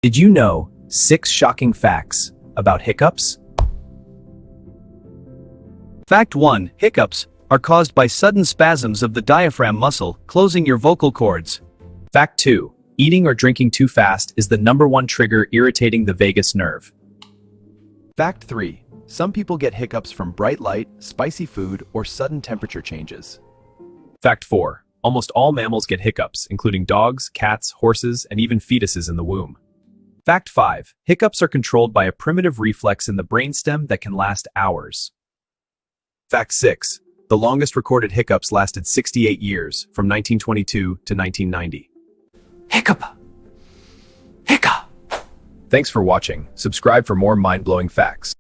Did you know 6 shocking facts about hiccups? Fact 1. Hiccups are caused by sudden spasms of the diaphragm muscle, closing your vocal cords. Fact 2. Eating or drinking too fast is the #1 trigger irritating the vagus nerve. Fact 3. Some people get hiccups from bright light, spicy food, or sudden temperature changes. Fact 4. Almost all mammals get hiccups, including dogs, cats, horses, and even fetuses in the womb. Fact 5. Hiccups are controlled by a primitive reflex in the brainstem that can last hours. Fact 6. The longest recorded hiccups lasted 68 years, from 1922 to 1990. Hiccup! Hiccup! Thanks for watching. Subscribe for more mind-blowing facts.